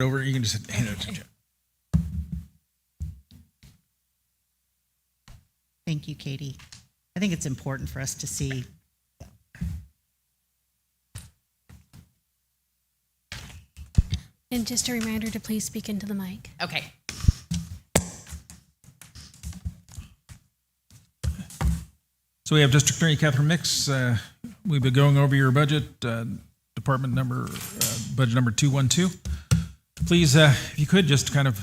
Over, you can just hand it to Jeff. Thank you, Katie. I think it's important for us to see. And just a reminder to please speak into the mic. Okay. So we have District Attorney Catherine Mix. We've been going over your budget, department number, budget number 212. Please, if you could, just kind of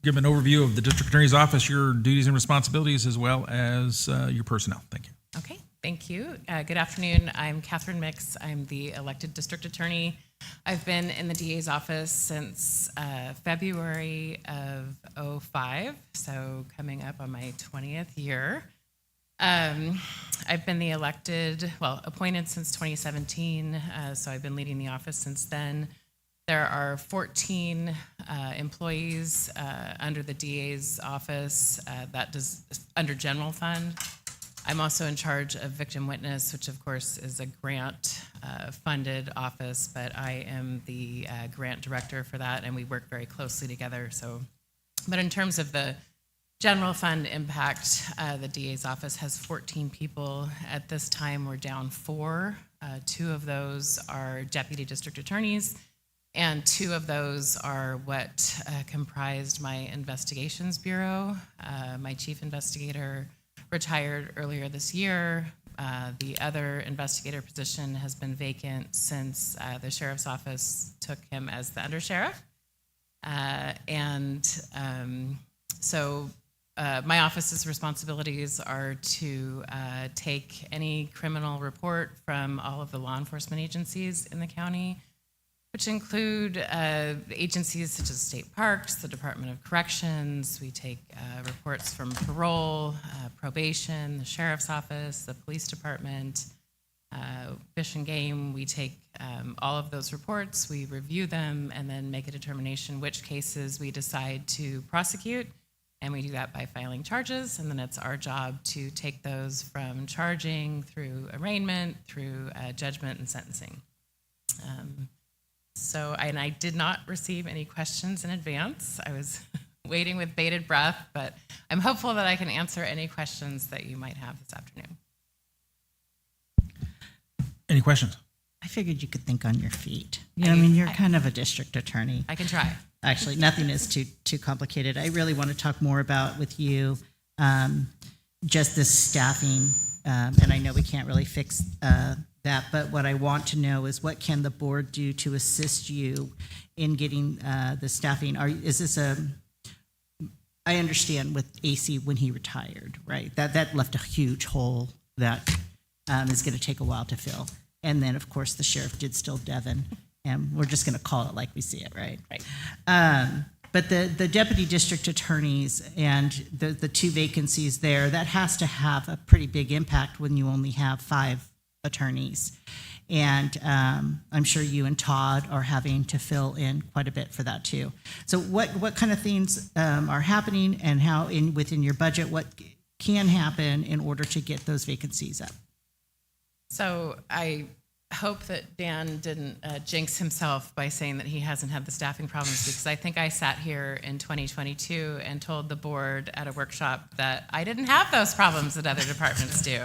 give an overview of the District Attorney's Office, your duties and responsibilities, as well as your personnel. Thank you. Okay, thank you. Good afternoon. I'm Catherine Mix. I'm the elected District Attorney. I've been in the DA's office since February of '05, so coming up on my 20th year. I've been appointed since 2017, so I've been leading the office since then. There are 14 employees under the DA's office that does under general fund. I'm also in charge of victim witness, which of course is a grant funded office, but I am the grant director for that, and we work very closely together. But in terms of the general fund impact, the DA's office has 14 people. At this time, we're down 4. 2 of those are deputy district attorneys, and 2 of those are what comprised my investigations bureau. My chief investigator retired earlier this year. The other investigator position has been vacant since the sheriff's office took him as the undersheriff. My office's responsibilities are to take any criminal report from all of the law enforcement agencies in the county, which include agencies such as state parks, the Department of Corrections. We take reports from parole, probation, the sheriff's office, the police department, fish and game. We take all of those reports, we review them, and then make a determination which cases we decide to prosecute. And we do that by filing charges, and then it's our job to take those from charging through arraignment, through judgment and sentencing. And I did not receive any questions in advance. I was waiting with bated breath, but I'm hopeful that I can answer any questions that you might have this afternoon. Any questions? I figured you could think on your feet. You're kind of a district attorney. I can try. Actually, nothing is too complicated. I really want to talk more about with you just this staffing, and I know we can't really fix that, but what I want to know is what can the board do to assist you in getting the staffing? I understand with AC when he retired, right? That left a huge hole that is going to take a while to fill. And then, of course, the sheriff did still Devon, and we're just going to call it like we see it, right? Right. But the deputy district attorneys and the 2 vacancies there, that has to have a pretty big impact when you only have 5 attorneys. And I'm sure you and Todd are having to fill in quite a bit for that too. So what kind of things are happening, and how within your budget, what can happen in order to get those vacancies up? So I hope that Dan didn't jinx himself by saying that he hasn't had the staffing problems, because I think I sat here in 2022 and told the board at a workshop that I didn't have those problems that other departments do.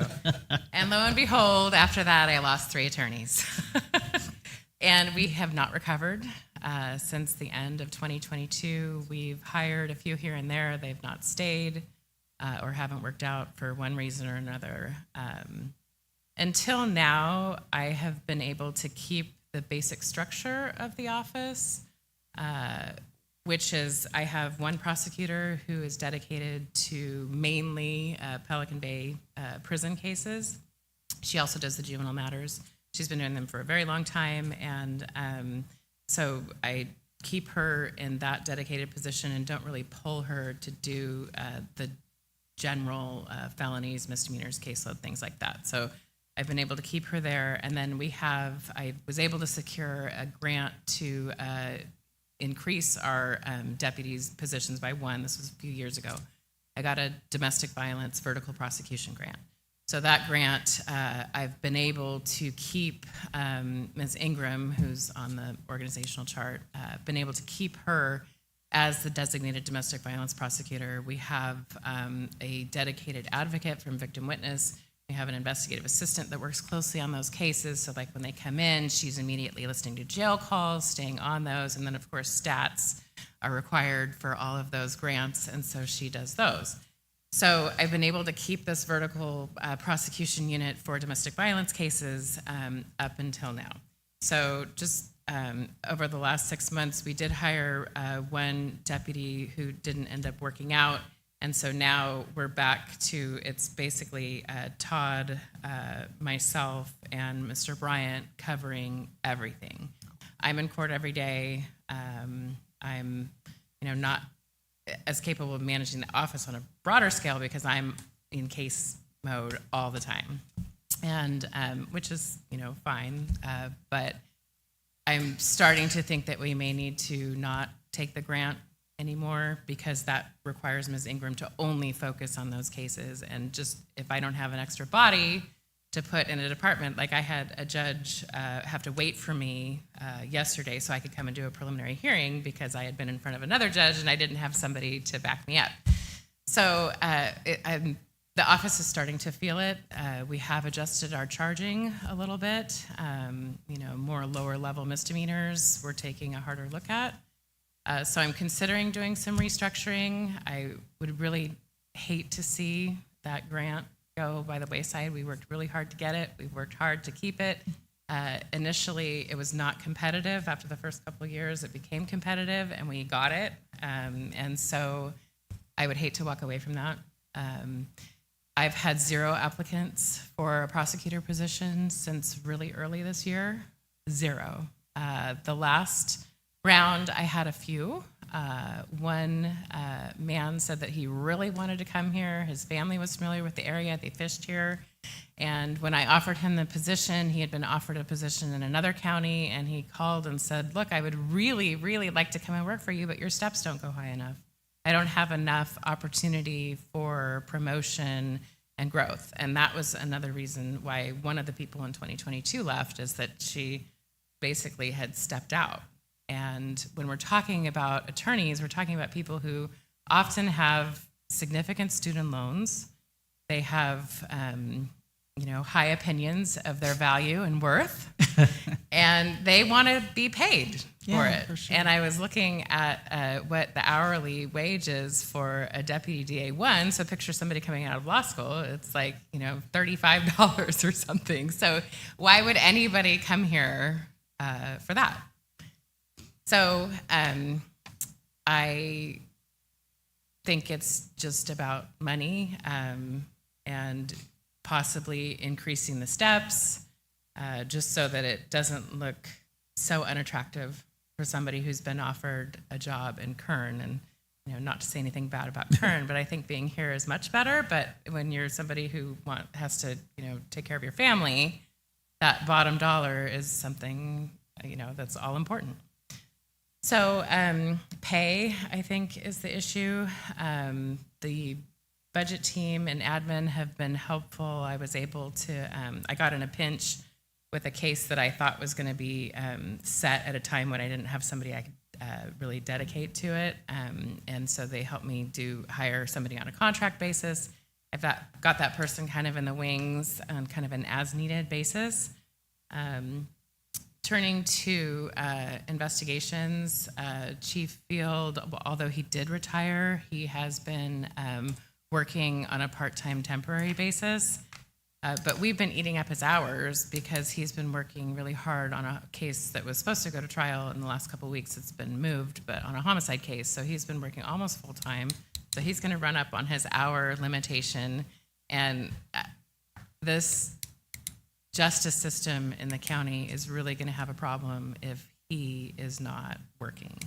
And lo and behold, after that, I lost 3 attorneys. And we have not recovered since the end of 2022. We've hired a few here and there. They've not stayed or haven't worked out for one reason or another. Until now, I have been able to keep the basic structure of the office, which is I have one prosecutor who is dedicated to mainly Pelican Bay prison cases. She also does the juvenile matters. She's been doing them for a very long time, and so I keep her in that dedicated position and don't really pull her to do the general felonies, misdemeanors, caseload, things like that. So I've been able to keep her there. And then I was able to secure a grant to increase our deputies' positions by 1. This was a few years ago. I got a domestic violence vertical prosecution grant. So that grant, I've been able to keep Ms. Ingram, who's on the organizational chart, been able to keep her as the designated domestic violence prosecutor. We have a dedicated advocate from victim witness. We have an investigative assistant that works closely on those cases. So like when they come in, she's immediately listening to jail calls, staying on those. And then of course, stats are required for all of those grants. And so she does those. So I've been able to keep this vertical prosecution unit for domestic violence cases up until now. So just over the last 6 months, we did hire one deputy who didn't end up working out. And so now we're back to, it's basically Todd, myself, and Mr. Bryant covering everything. I'm in court every day. I'm, not as capable of managing the office on a broader scale because I'm in case mode all the time, and which is, fine. But I'm starting to think that we may need to not take the grant anymore because that requires Ms. Ingram to only focus on those cases. And just if I don't have an extra body to put in a department, like I had a judge have to wait for me yesterday so I could come and do a preliminary hearing because I had been in front of another judge and I didn't have somebody to back me up. So the office is starting to feel it. We have adjusted our charging a little bit. More lower level misdemeanors we're taking a harder look at. So I'm considering doing some restructuring. I would really hate to see that grant go by the wayside. We worked really hard to get it. We've worked hard to keep it. Initially, it was not competitive. After the first couple of years, it became competitive, and we got it. And so I would hate to walk away from that. I've had 0 applicants for a prosecutor position since really early this year. 0. The last round, I had a few. One man said that he really wanted to come here. His family was familiar with the area. They fished here. And when I offered him the position, he had been offered a position in another county, and he called and said, look, I would really, really like to come and work for you, but your steps don't go high enough. I don't have enough opportunity for promotion and growth. And that was another reason why one of the people in 2022 left, is that she basically had stepped out. And when we're talking about attorneys, we're talking about people who often have significant student loans. They have, high opinions of their value and worth, and they want to be paid for it. For sure. And I was looking at what the hourly wage is for a deputy DA1. So picture somebody coming out of law school. It's like, $35 or something. So why would anybody come here for that? So I think it's just about money and possibly increasing the steps just so that it doesn't look so unattractive for somebody who's been offered a job in Kern. And not to say anything bad about Kern, but I think being here is much better. But when you're somebody who has to take care of your family, that bottom dollar is something that's all important. So pay, I think, is the issue. The budget team and admin have been helpful. I was able to, I got in a pinch with a case that I thought was going to be set at a time when I didn't have somebody I could really dedicate to it. And so they helped me hire somebody on a contract basis. I've got that person kind of in the wings on kind of an as-needed basis. Turning to investigations, Chief Field, although he did retire, he has been working on a part-time temporary basis. But we've been eating up his hours because he's been working really hard on a case that was supposed to go to trial in the last couple of weeks. It's been moved, but on a homicide case. So he's been working almost full-time. So he's going to run up on his hour limitation. And this justice system in the county is really going to have a problem if he is not working.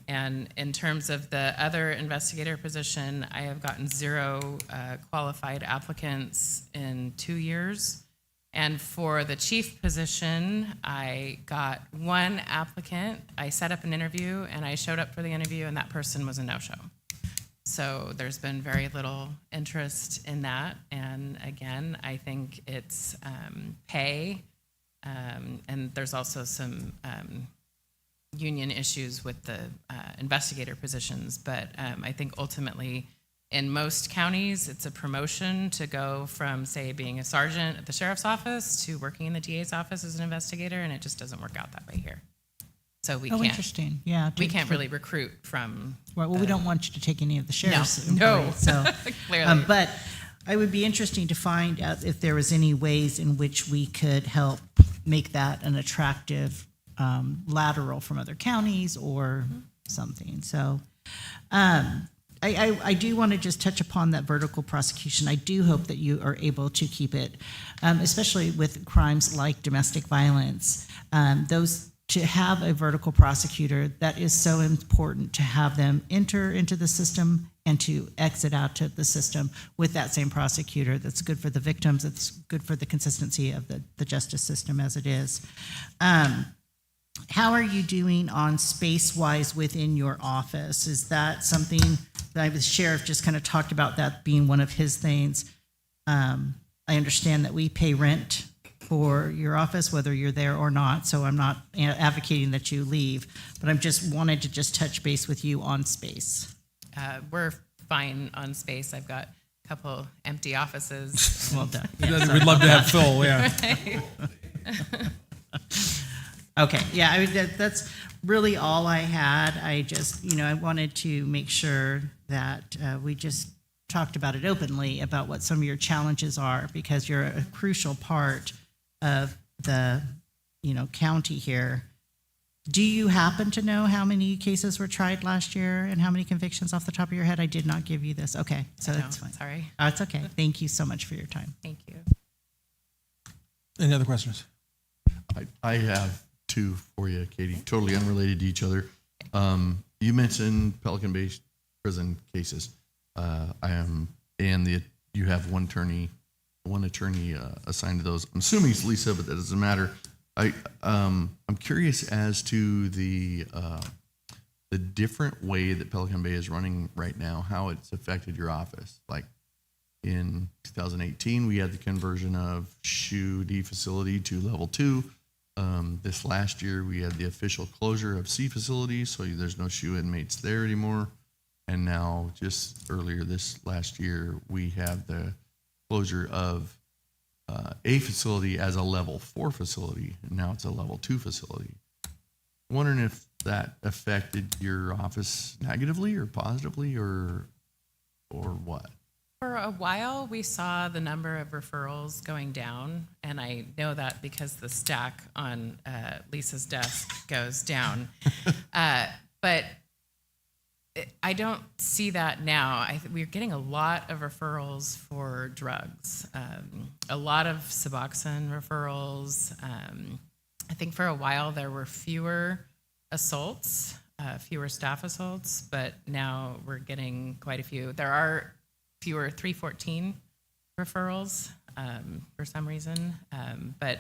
And in terms of the other investigator position, I have gotten 0 qualified applicants in 2 years. And for the chief position, I got 1 applicant. I set up an interview, and I showed up for the interview, and that person was a no-show. So there's been very little interest in that. And again, I think it's pay, and there's also some union issues with the investigator positions. But I think ultimately, in most counties, it's a promotion to go from, say, being a sergeant at the sheriff's office to working in the DA's office as an investigator, and it just doesn't work out that way here. So we can't. Interesting. Yeah. We can't really recruit from. Well, we don't want you to take any of the sheriff's No. employees, so. Clearly. But it would be interesting to find out if there was any ways in which we could help make that an attractive lateral from other counties or something. So I do want to just touch upon that vertical prosecution. I do hope that you are able to keep it, especially with crimes like domestic violence. To have a vertical prosecutor, that is so important to have them enter into the system and to exit out to the system with that same prosecutor. That's good for the victims. It's good for the consistency of the justice system as it is. How are you doing on space-wise within your office? Is that something that the sheriff just kind of talked about that being one of his things? I understand that we pay rent for your office, whether you're there or not, so I'm not advocating that you leave, but I'm just wanted to just touch base with you on space. We're fine on space. I've got a couple empty offices. Well done. We'd love to have Phil, yeah. Okay, yeah, I mean, that's really all I had. I just, I wanted to make sure that we just talked about it openly, about what some of your challenges are, because you're a crucial part of the, county here. Do you happen to know how many cases were tried last year and how many convictions off the top of your head? I did not give you this. Okay, so that's fine. Sorry. Oh, it's okay. Thank you so much for your time. Thank you. Any other questions? I have two for you, Katie, totally unrelated to each other. You mentioned Pelican Bay prison cases. You have one attorney assigned to those. I'm assuming it's Lisa, but that doesn't matter. I'm curious as to the different way that Pelican Bay is running right now, how it's affected your office. Like in 2018, we had the conversion of SHU D facility to level 2. This last year, we had the official closure of C facility, so there's no SHU inmates there anymore. And now, just earlier this last year, we have the closure of A facility as a level 4 facility, and now it's a level 2 facility. Wondering if that affected your office negatively or positively, or what? For a while, we saw the number of referrals going down, and I know that because the stack on Lisa's desk goes down. But I don't see that now. We're getting a lot of referrals for drugs, a lot of Suboxone referrals. I think for a while there were fewer assaults, fewer staff assaults, but now we're getting quite a few. There are fewer 314 referrals for some reason, but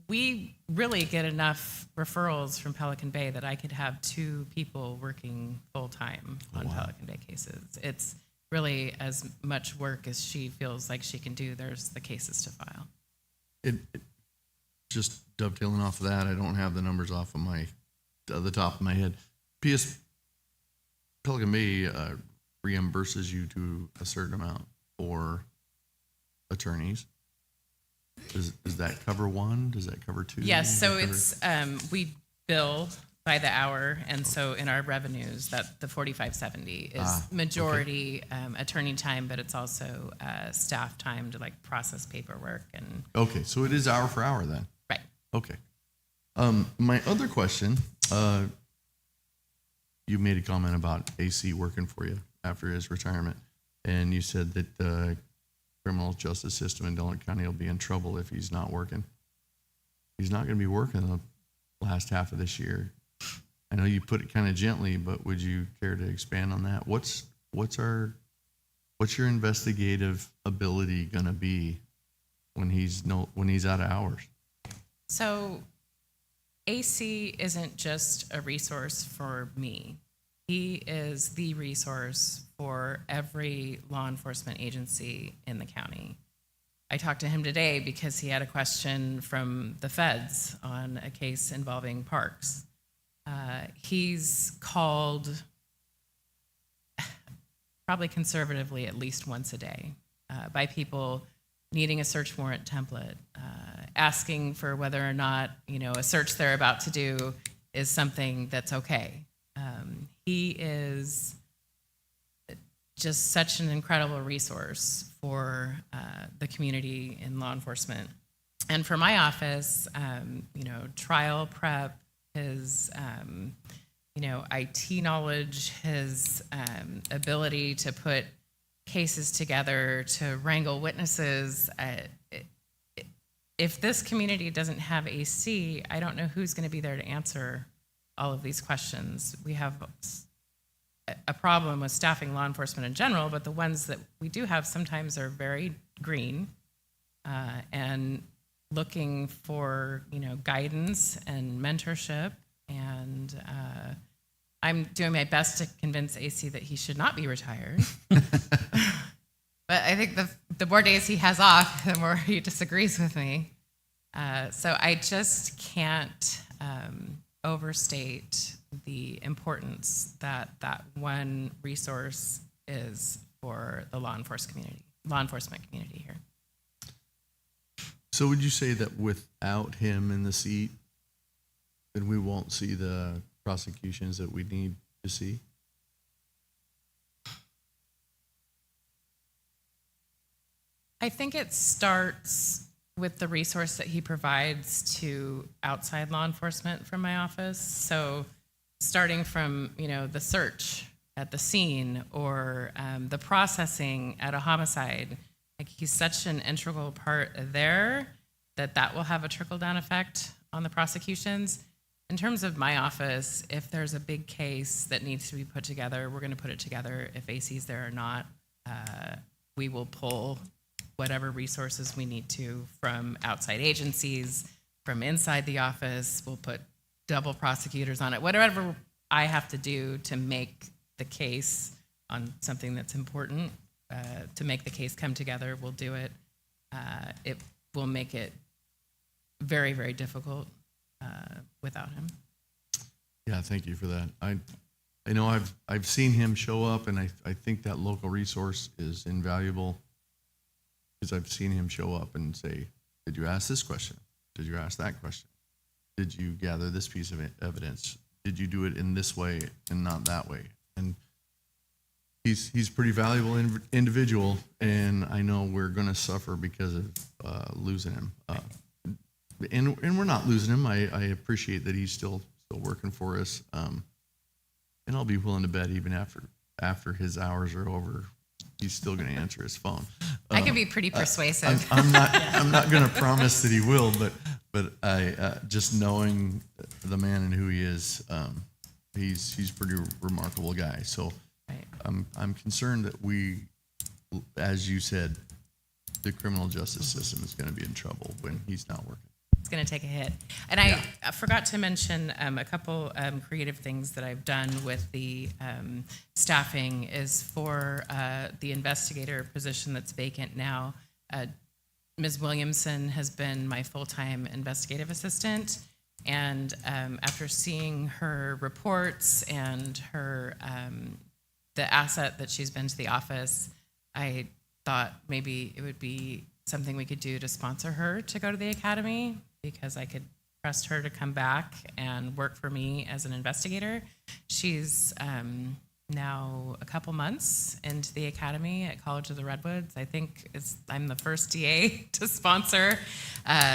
we really get enough referrals from Pelican Bay that I could have 2 people working full-time on Pelican Bay cases. It's really as much work as she feels like she can do. There's the cases to file. It just dovetailing off of that, I don't have the numbers off of the top of my head. Pelican Bay reimburses you to a certain amount for attorneys. Does that cover one? Does that cover 2? Yes, so it's we bill by the hour, and so in our revenues, that the 4570 is majority attorney time, but it's also staff time to like process paperwork and. Okay, so it is hour for hour then. Right. Okay. My other question, you made a comment about AC working for you after his retirement, and you said that the criminal justice system in Delaware County will be in trouble if he's not working. He's not going to be working the last half of this year. I know you put it kind of gently, but would you care to expand on that? What's your investigative ability going to be when he's out of hours? So AC isn't just a resource for me. He is the resource for every law enforcement agency in the county. I talked to him today because he had a question from the feds on a case involving parks. He's called probably conservatively at least once a day by people needing a search warrant template, asking for whether or not a search they're about to do is something that's okay. He is just such an incredible resource for the community in law enforcement. And for my office, trial prep, his, IT knowledge, his ability to put cases together, to wrangle witnesses. If this community doesn't have AC, I don't know who's going to be there to answer all of these questions. We have a problem with staffing law enforcement in general, but the ones that we do have sometimes are very green and looking for guidance and mentorship. And I'm doing my best to convince AC that he should not be retired. But I think the more days he has off, the more he disagrees with me. So I just can't overstate the importance that one resource is for the law enforcement community here. So would you say that without him in the seat, then we won't see the prosecutions that we need to see? I think it starts with the resource that he provides to outside law enforcement from my office. So starting from, the search at the scene or the processing at a homicide, like he's such an integral part there that will have a trickle-down effect on the prosecutions. In terms of my office, if there's a big case that needs to be put together, we're going to put it together. If AC's there or not, we will pull whatever resources we need to from outside agencies, from inside the office. We'll put double prosecutors on it. Whatever I have to do to make the case on something that's important, to make the case come together, we'll do it. It will make it very, very difficult without him. Yeah, thank you for that. I know I've seen him show up, and I think that local resource is invaluable because I've seen him show up and say, did you ask this question? Did you ask that question? Did you gather this piece of evidence? Did you do it in this way and not that way? And he's pretty valuable individual, and I know we're going to suffer because of losing him. And we're not losing him. I appreciate that he's still working for us, and I'll be willing to bet even after his hours are over, he's still going to answer his phone. I can be pretty persuasive. I'm not going to promise that he will, but I just knowing the man and who he is, he's a pretty remarkable guy. So Right. I'm concerned that we, as you said, the criminal justice system is going to be in trouble when he's not working. It's going to take a hit. And I forgot to mention a couple creative things that I've done with the staffing is for the investigator position that's vacant now. Ms. Williamson has been my full-time investigative assistant. And after seeing her reports and her the asset that she's been to the office, I thought maybe it would be something we could do to sponsor her to go to the academy, because I could trust her to come back and work for me as an investigator. She's now a couple months into the academy at College of the Redwoods. I think I'm the first DA to sponsor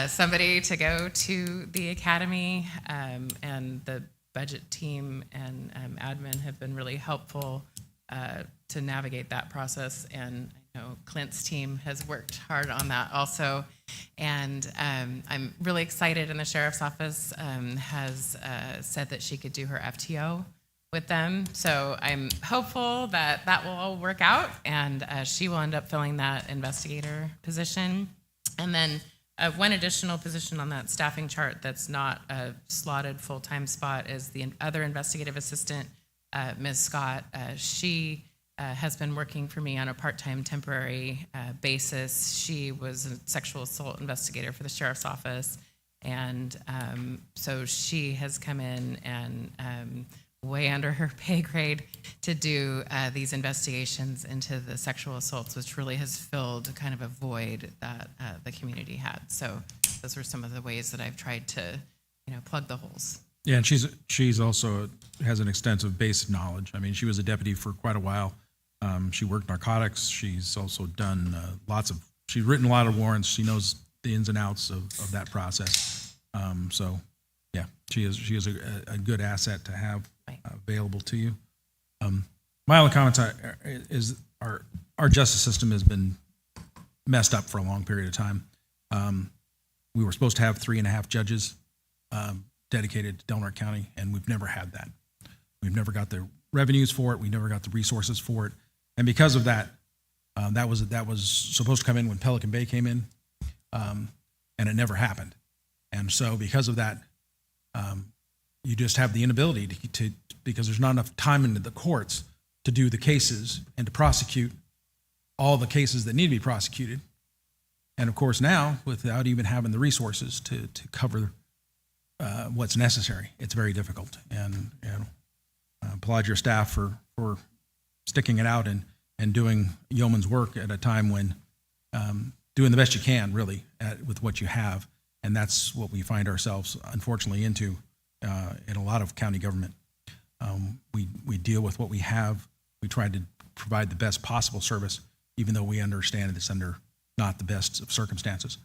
somebody to go to the academy, and the budget team and admin have been really helpful to navigate that process. And I know Clint's team has worked hard on that also. And I'm really excited, and the sheriff's office has said that she could do her FTO with them. So I'm hopeful that that will all work out, and she will end up filling that investigator position. And then one additional position on that staffing chart that's not a slotted full-time spot is the other investigative assistant. Ms. Scott. She has been working for me on a part-time temporary basis. She was a sexual assault investigator for the sheriff's office. And so she has come in and way under her pay grade to do these investigations into the sexual assaults, which really has filled kind of a void that the community had. So those were some of the ways that I've tried to, plug the holes. Yeah, and she's also has an extensive base knowledge. I mean, she was a deputy for quite a while. She worked narcotics. She's also done she's written a lot of warrants. She knows the ins and outs of that process. So, yeah, she is a good asset to have available to you. My only comments is our justice system has been messed up for a long period of time. We were supposed to have 3.5 judges dedicated to Delaware County, and we've never had that. We've never got the revenues for it. We never got the resources for it. And because of that, that was supposed to come in when Pelican Bay came in, and it never happened. And so because of that, you just have the inability to because there's not enough time in the courts to do the cases and to prosecute all the cases that need to be prosecuted. And of course now, without even having the resources to cover what's necessary, it's very difficult. And applaud your staff for sticking it out and doing yeoman's work at a time when doing the best you can, really, with what you have. And that's what we find ourselves, unfortunately, into in a lot of county government. We deal with what we have. We try to provide the best possible service, even though we understand it's under not the best of circumstances.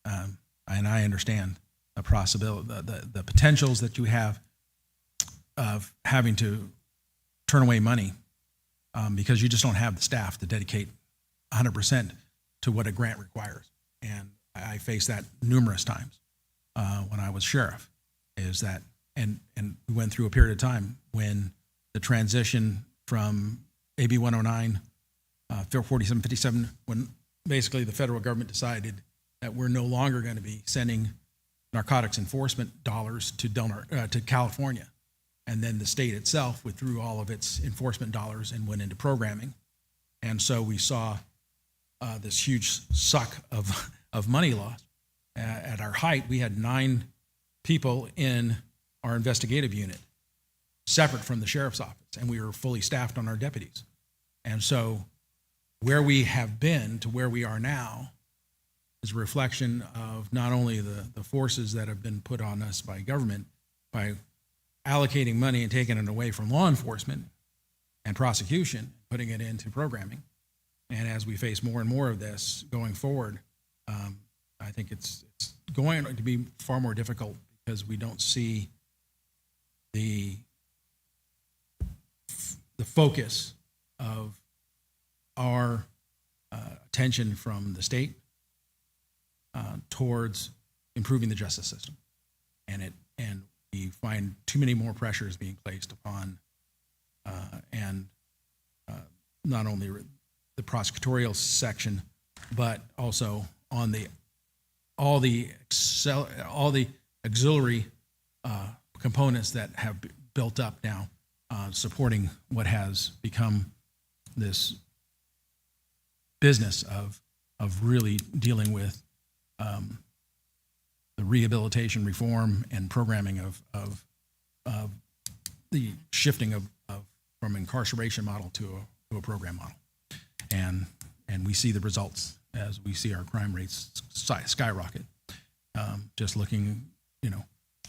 And I understand the possibility, the potentials that you have of having to turn away money because you just don't have the staff to dedicate 100% to what a grant requires. And I faced that numerous times when I was sheriff, is that, and we went through a period of time when the transition from AB 109, 4757, when basically the federal government decided that we're no longer going to be sending narcotics enforcement dollars to California. And then the state itself withdrew all of its enforcement dollars and went into programming. And so we saw this huge suck of money lost. At our height, we had 9 people in our investigative unit, separate from the sheriff's office, and we were fully staffed on our deputies. And so where we have been to where we are now is a reflection of not only the forces that have been put on us by government, by allocating money and taking it away from law enforcement and prosecution, putting it into programming. And as we face more and more of this going forward, I think it's going to be far more difficult because we don't see the focus of our attention from the state towards improving the justice system, and we find too many more pressures being placed upon, and not only the prosecutorial section, but also on all the auxiliary components that have built up now, supporting what has become this business of really dealing with the rehabilitation, reform, and programming of the shifting of from incarceration model to a program model, and we see the results as we see our crime rates skyrocket. Just looking,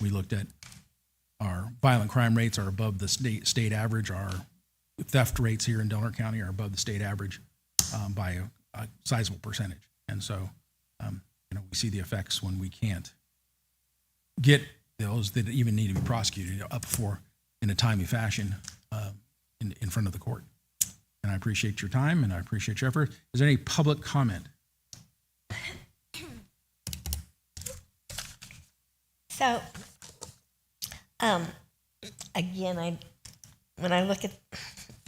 we looked at our violent crime rates are above the state average. Our theft rates here in Delaware County are above the state average by a sizable percentage. And so, we see the effects when we can't get those that even need to be prosecuted up for in a timely fashion in front of the court. And I appreciate your time and I appreciate your effort. Is there any public comment? So, again, when I look at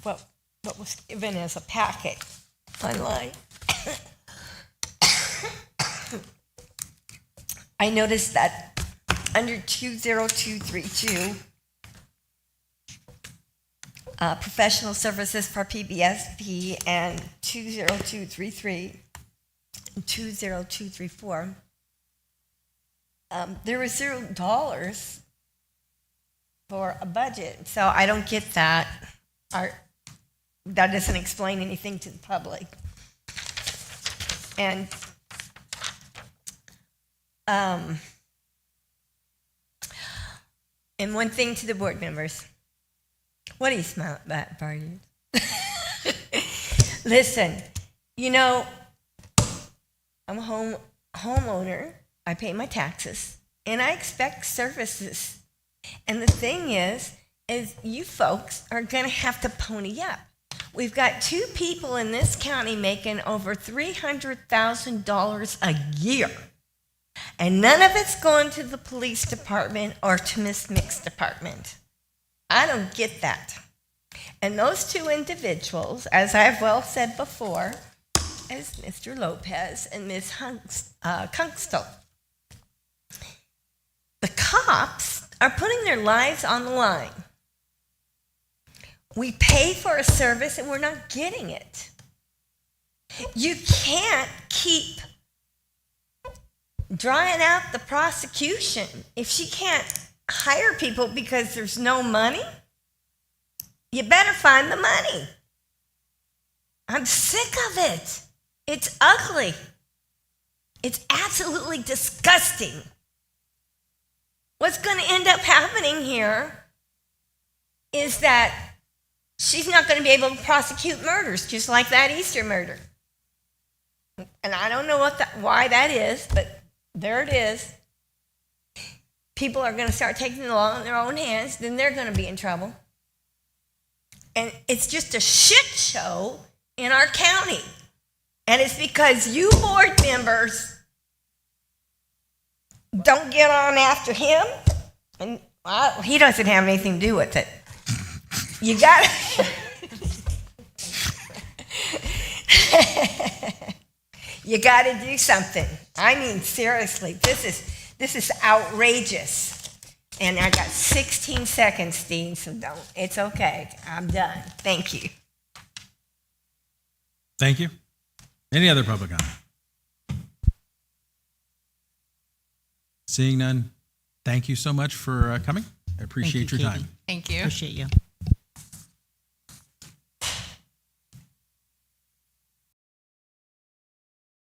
what was given as a packet online, I noticed that under 20232, professional services for PBSP and 20233 and 20234. There was $0 for a budget, so I don't get that. That doesn't explain anything to the public. And one thing to the board members. What do you smile at that, Barty? Listen, you know, I'm a homeowner. I pay my taxes, and I expect services. And the thing is you folks are going to have to pony up. We've got 2 people in this county making over $300,000 a year. And none of it's going to the police department or to Miss Mick's department. I don't get that. And those 2 individuals, as I've well said before, as Mr. Lopez and Ms. Kunkstel, the cops are putting their lives on the line. We pay for a service and we're not getting it. You can't keep drawing out the prosecution. If she can't hire people because there's no money, you better find the money. I'm sick of it. It's ugly. It's absolutely disgusting. What's going to end up happening here is that she's not going to be able to prosecute murders, just like that Easter murder. And I don't know why that is, but there it is. People are going to start taking the law in their own hands, then they're going to be in trouble. And it's just a shit show in our county. And it's because you board members don't get on after him, and he doesn't have anything to do with it. You got you got to do something. I mean, seriously, this is outrageous. And I got 16 seconds, Dean, so don't. It's okay. I'm done. Thank you. Thank you. Any other public comment? Seeing none, thank you so much for coming. I appreciate you, your Katie. time. Thank you. Appreciate you.